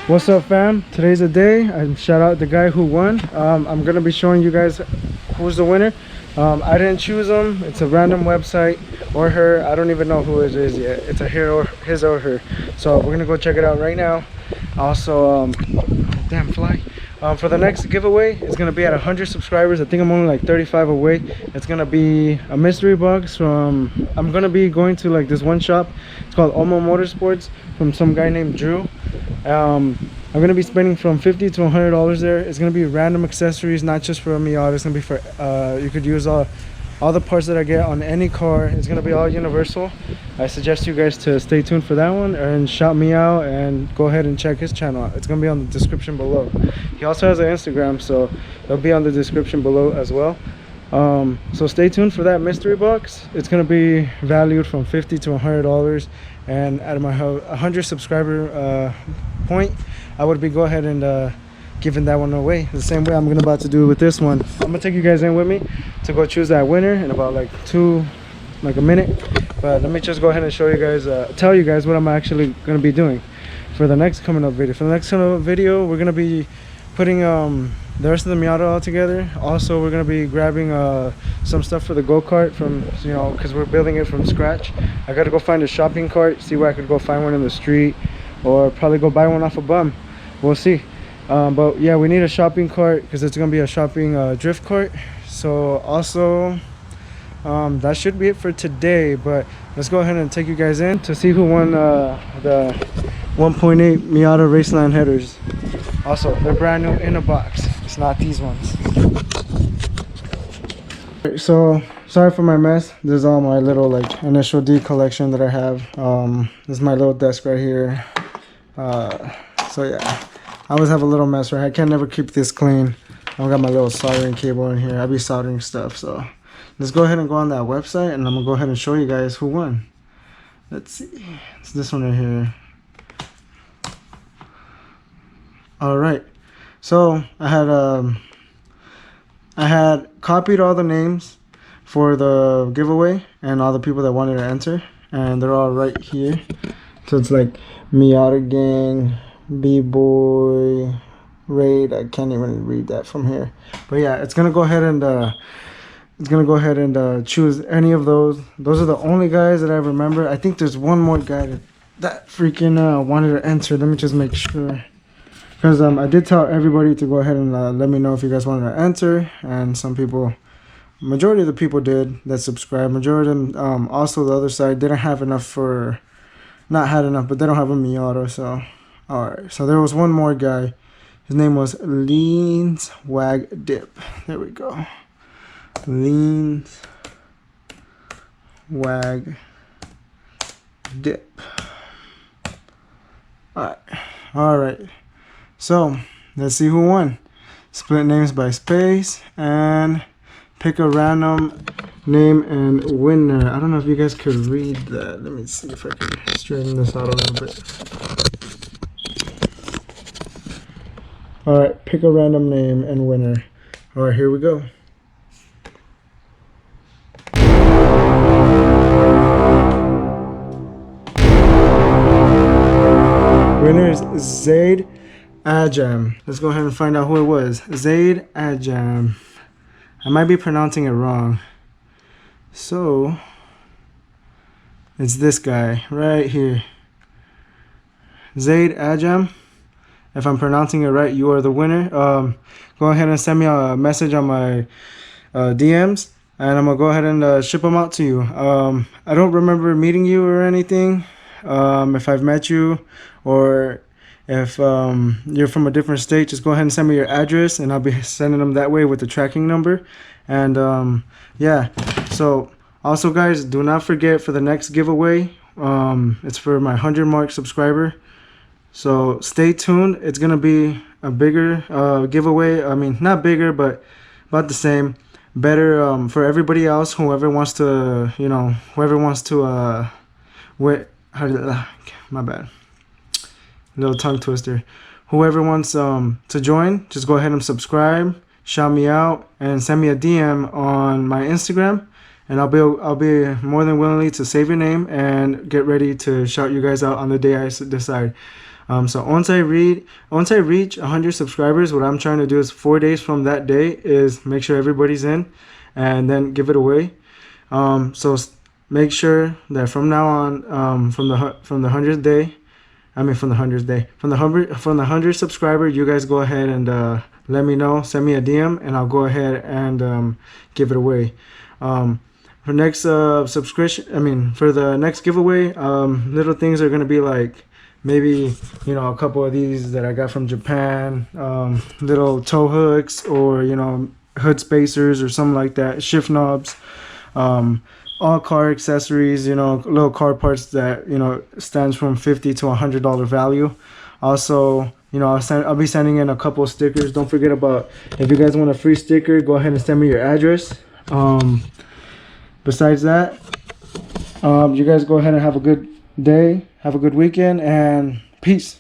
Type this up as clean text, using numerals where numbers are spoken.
What's up, fam? Today's the day. I shout out the guy who won. I'm gonna be showing you guys who's the winner. I didn't choose him. It's a random website or her. I don't even know who it is yet. It's a her or his or her. So we're gonna go check it out right now. Also, damn fly. For the next giveaway, it's gonna be at 100 subscribers. I think I'm only like 35 away. It's gonna be a mystery box from. I'm gonna be going to like this one shop. It's called Omo Motorsports from some guy named Drew. I'm gonna be spending from $50 to $100 there. It's gonna be random accessories, not just for a Miata. It's gonna be for you could use all the parts that I get on any car. It's gonna be all universal. I suggest you guys to stay tuned for that one and shout me out and go ahead and check his channel out. It's gonna be on the description below. He also has an Instagram, so it'll be on the description below as well. So stay tuned for that mystery box. It's gonna be valued from $50 to $100, and at my 100 subscriber point, I would be go ahead and giving that one away the same way I'm about to do with this one. I'm gonna take you guys in with me to go choose that winner in about like a minute. But let me just go ahead and show you guys, tell you guys what I'm actually gonna be doing for the next coming up video. For the next coming up video, we're gonna be putting the rest of the Miata all together. Also, we're gonna be grabbing some stuff for the go-kart from, you know, because we're building it from scratch. I gotta go find a shopping cart, see where I could go find one in the street, or probably go buy one off a bum. We'll see. But yeah, we need a shopping cart because it's gonna be a shopping drift cart. So also that should be it for today, but let's go ahead and take you guys in to see who won the 1.8 Miata Raceline headers. Also, they're brand new in a box. It's not these ones. So sorry for my mess. This is all my little like initial D collection that I have. This is my little desk right here. So yeah, I always have a little mess, right? I can never keep this clean. I've got my little soldering cable in here. I be soldering stuff. So let's go ahead and go on that website, and I'm gonna go ahead and show you guys who won. Let's see. It's this one right here. All right. So I had copied all the names for the giveaway and all the people that wanted to enter, and they're all right here. So it's like Miata Gang, B-Boy, Raid. I can't even read that from here, but yeah, it's gonna go ahead and choose any of those. Those are the only guys that I remember. I think there's one more guy that freaking wanted to enter. Let me just make sure, because I did tell everybody to go ahead and let me know if you guys wanted to enter, and some people, majority of the people did that subscribed. Majority of them, also the other side didn't have enough for, not had enough, but they don't have a Miata. So all right, so there was one more guy. His name was Leans Wag Dip. There we go. Leans Wag Dip. All right. So let's see who won. Split names by space and pick a random name and winner. I don't know if you guys could read that. Let me see if I can straighten this out a little bit. All right, pick a random name and winner. All right, here we go. Winner is Zaid Ajam. Let's go ahead and find out who it was. Zaid Ajam. I might be pronouncing it wrong. So it's this guy right here. Zaid Ajam. If I'm pronouncing it right, you are the winner. Go ahead and send me a message on my DMs, and I'm gonna go ahead and ship them out to you. I don't remember meeting you or anything. If I've met you, or if you're from a different state, just go ahead and send me your address, and I'll be sending them that way with the tracking number. And yeah, so also guys, do not forget for the next giveaway, it's for my 100 mark subscriber. So stay tuned. It's gonna be a bigger giveaway. I mean, not bigger, but about the same. Better for everybody else. Whoever wants to, you know, whoever wants to wait. My bad. Little tongue twister. Whoever wants to join, just go ahead and subscribe, shout me out, and send me a DM on my Instagram, and I'll be more than willingly to save your name and get ready to shout you guys out on the day I decide. So once I reach 100 subscribers, what I'm trying to do is 4 days from that day is make sure everybody's in, and then give it away. So make sure that from now on, from the 100th day, from the 100th subscriber, you guys go ahead and let me know, send me a DM, and I'll go ahead and give it away. For next subscription, for the next giveaway, little things are gonna be like maybe, a couple of these that I got from Japan, little tow hooks, or hood spacers or something like that, shift knobs, all car accessories, little car parts that stands from $50 to $100 value. Also, I'll be sending in a couple of stickers. Don't forget about, if you guys want a free sticker, go ahead and send me your address. Besides that, you guys go ahead and have a good day, have a good weekend, and peace.